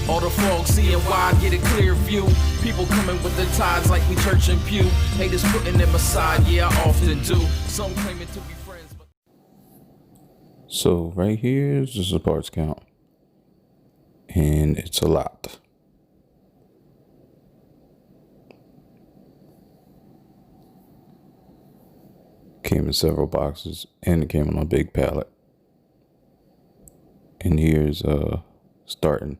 All the frogs seeing wide, get a clear view. People coming with the tides like we church and pew. Haters putting them aside, yeah, I often do. Some claiming to be friends, but... So right here is just a parts count. And it's a lot. Came in several boxes and it came on a big pallet. And here's starting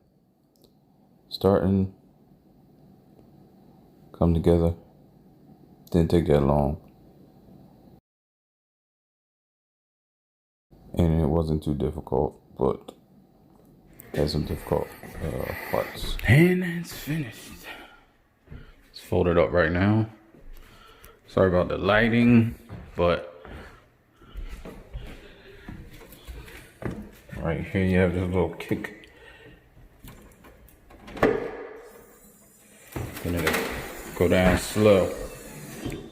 come together. Didn't take that long, and it wasn't too difficult, but had some difficult parts. And it's finished. It's folded up right now. Sorry about the lighting, but right here you have this little kick. And then it go down slow,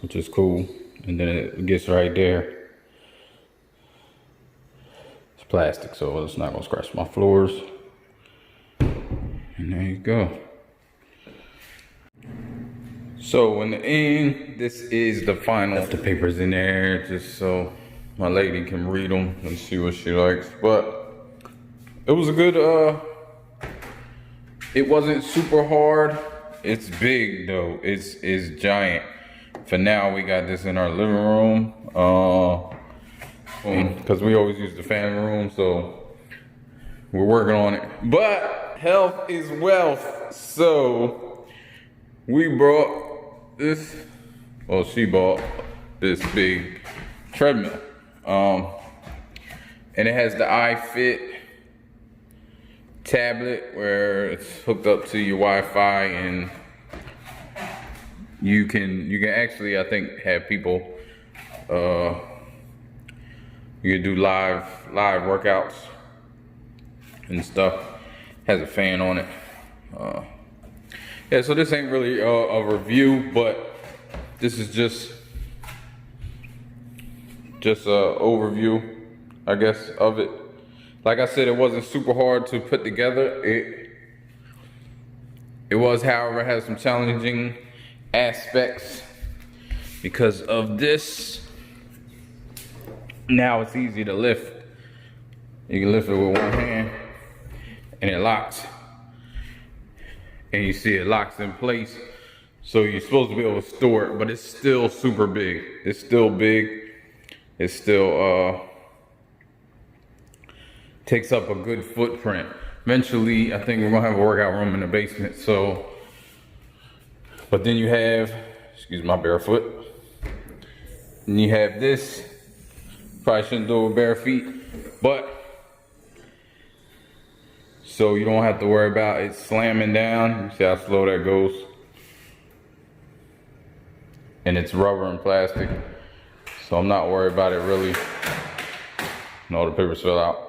which is cool. And then it gets right there. It's plastic, so it's not gonna scratch my floors. And there you go. So in the end, this is the final. The papers in there just so my lady can read them and see what she likes. But it was a good, it wasn't super hard. It's big though, it's giant. For now, we got this in our living room. Cause we always use the family room, so we're working on it. But health is wealth. So we brought this, well, she bought this big treadmill. And it has the iFit tablet where it's hooked up to your Wi-Fi, and you can actually, I think, have people you can do live workouts and stuff. Has a fan on it. Yeah, so this ain't really a review, but this is just a overview, I guess, of it. Like I said, it wasn't super hard to put together. It was, however, it has some challenging aspects because of this. Now it's easy to lift. You can lift it with one hand and it locks. And you see it locks in place. So you're supposed to be able to store it, but it's still super big. It's still big. It's still, takes up a good footprint. Eventually, I think we're gonna have a workout room in the basement, so. But then you have, excuse my barefoot. And you have this. Probably shouldn't do it with bare feet, but. So you don't have to worry about it slamming down. You see how slow that goes. And it's rubber and plastic. So I'm not worried about it really. No, the papers fell out.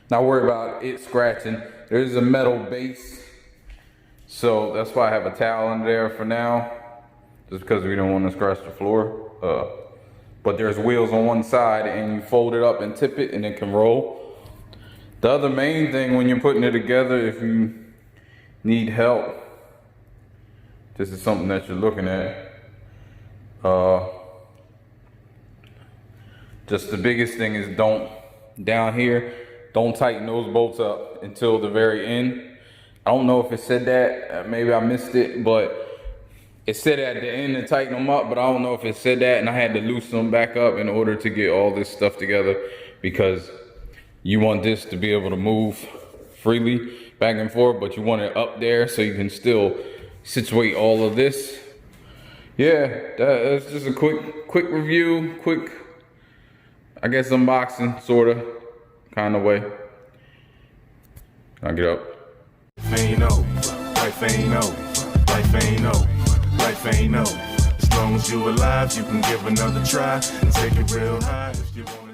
Not worried about it scratching. There's a metal base, so that's why I have a towel in there for now, just because we don't want to scratch the floor. But there's wheels on one side, and you fold it up and tip it, and it can roll. The other main thing when you're putting it together, if you need help, this is something that you're looking at. Just the biggest thing is down here, don't tighten those bolts up until the very end. I don't know if it said that, maybe I missed it, but it said at the end to tighten them up, but I don't know if it said that, and I had to loosen them back up in order to get all this stuff together, because you want this to be able to move freely back and forth, but you want it up there so you can still situate all of this. Yeah, that's just a quick review, quick, I guess, unboxing, sorta, kind of way. I'll get up. Life ain't no, life ain't no, life ain't no, life ain't no. As long as you alive, you can give another try and take it real high if you want.